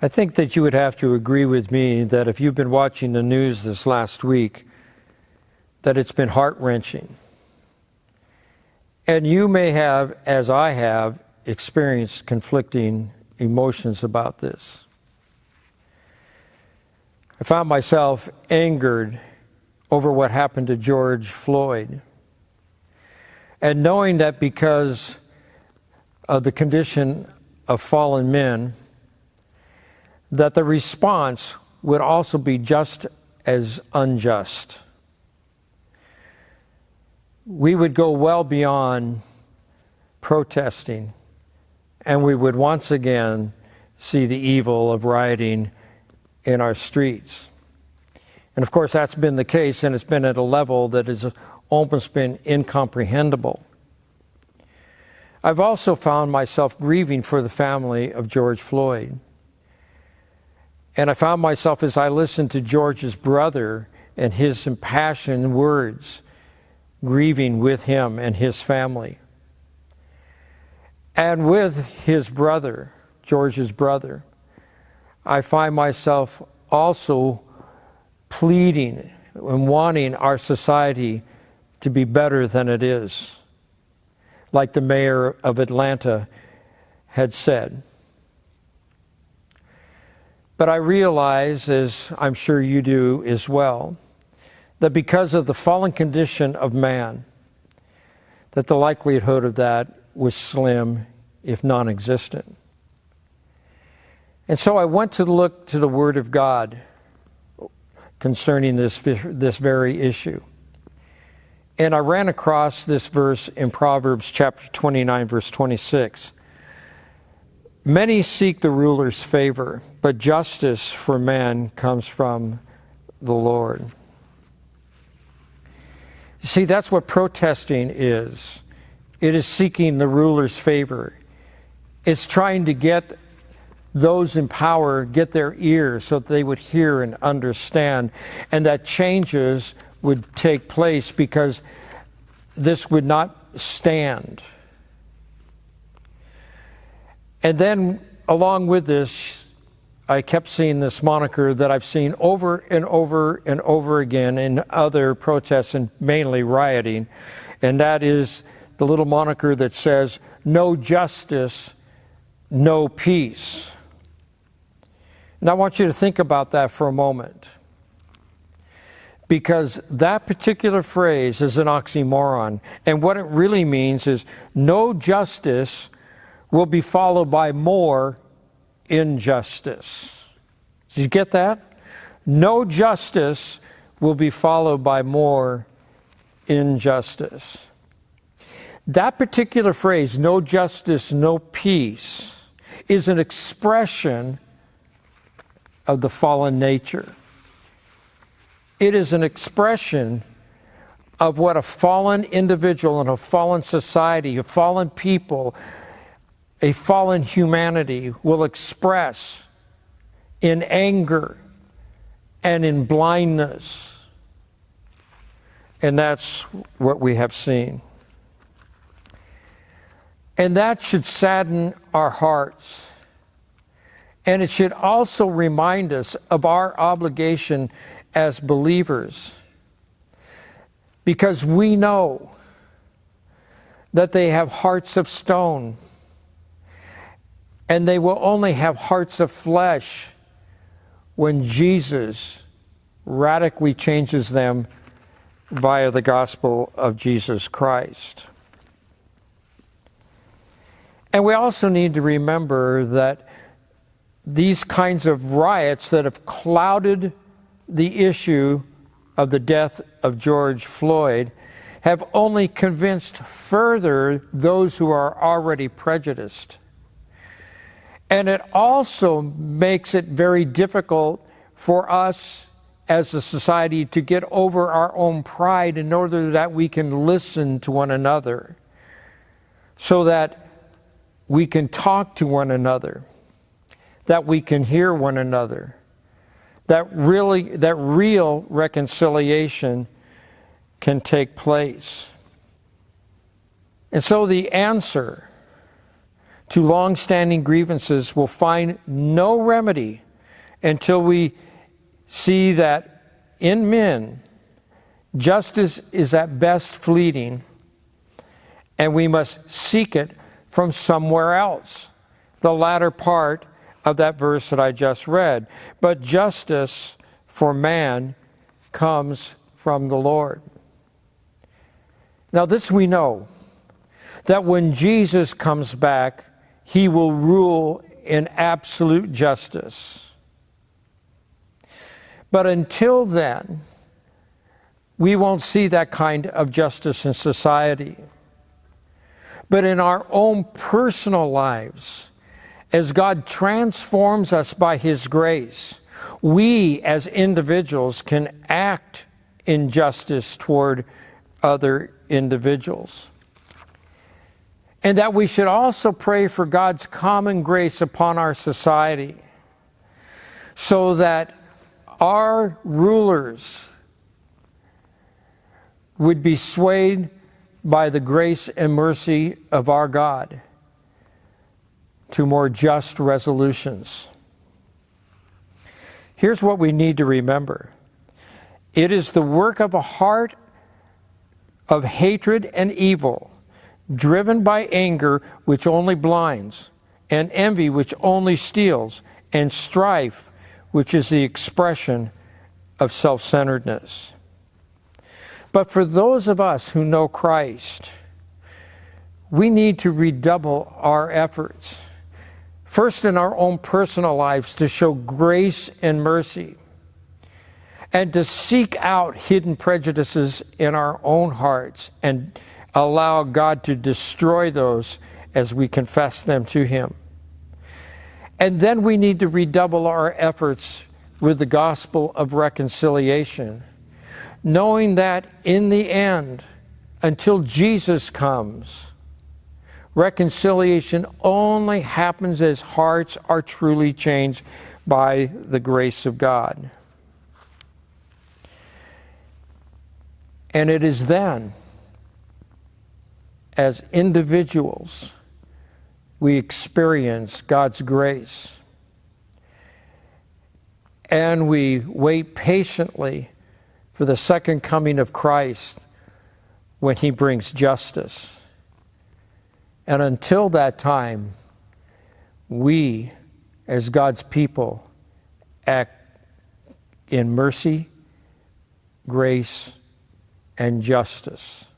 I think that you would have to agree with me that if you've been watching the news this last week, that it's been heart-wrenching. And you may have, as I have, experienced conflicting emotions about this. I found myself angered over what happened to George Floyd. And knowing that because of the condition of fallen men, that the response would also be just as unjust. We would go well beyond protesting, and we would once again see the evil of rioting in our streets. And of course, that's been the case, and it's been at a level that has almost been incomprehensible. I've also found myself grieving for the family of George Floyd. And I found myself, as I listened to George's brother and his impassioned words, grieving with him and his family. And with his brother, George's brother, I find myself also pleading and wanting our society to be better than it is, like the mayor of Atlanta had said. But I realize, as I'm sure you do as well, that because of the fallen condition of man, that the likelihood of that was slim, if non-existent. And so I went to look to the Word of God concerning this very issue. And I ran across this verse in Proverbs chapter 29, verse 26. Many seek the ruler's favor, but justice for man comes from the Lord. You see, that's what protesting is. It is seeking the ruler's favor. It's trying to get those in power, get their ears so that they would hear and understand, and that changes would take place because this would not stand. And then, along with this, I kept seeing this moniker that I've seen over and over and over again in other protests and mainly rioting, and that is the little moniker that says, "No justice, no peace." And I want you to think about that for a moment, because that particular phrase is an oxymoron, and what it really means is no justice will be followed by more injustice. Did you get that? No justice will be followed by more injustice. That particular phrase, no justice, no peace, is an expression of the fallen nature. It is an expression of what a fallen individual and a fallen society, a fallen people, a fallen humanity will express in anger and in blindness. And that's what we have seen. And that should sadden our hearts. And it should also remind us of our obligation as believers, because we know that they have hearts of stone, and they will only have hearts of flesh when Jesus radically changes them via the gospel of Jesus Christ. And we also need to remember that these kinds of riots that have clouded the issue of the death of George Floyd have only convinced further those who are already prejudiced. And it also makes it very difficult for us as a society to get over our own pride in order that we can listen to one another, so that we can talk to one another, that we can hear one another, that real reconciliation can take place. And so the answer to long-standing grievances will find no remedy until we see that in men, justice is at best fleeting, and we must seek it from somewhere else. The latter part of that verse that I just read. But justice for man comes from the Lord. Now this we know, that when Jesus comes back, he will rule in absolute justice. But until then, we won't see that kind of justice in society. But in our own personal lives, as God transforms us by his grace, we as individuals can act in justice toward other individuals. And that we should also pray for God's common grace upon our society, so that our rulers would be swayed by the grace and mercy of our God to more just resolutions. Here's what we need to remember. It is the work of a heart of hatred and evil, driven by anger which only blinds, and envy which only steals, and strife which is the expression of self-centeredness. But for those of us who know Christ, we need to redouble our efforts. First, in our own personal lives, to show grace and mercy, and to seek out hidden prejudices in our own hearts and allow God to destroy those as we confess them to him. And then we need to redouble our efforts with the gospel of reconciliation, knowing that in the end, until Jesus comes, reconciliation only happens as hearts are truly changed by the grace of God. And it is then, as individuals, we experience God's grace. And we wait patiently for the second coming of Christ when he brings justice. And until that time, we, as God's people, act in mercy, grace, and justice.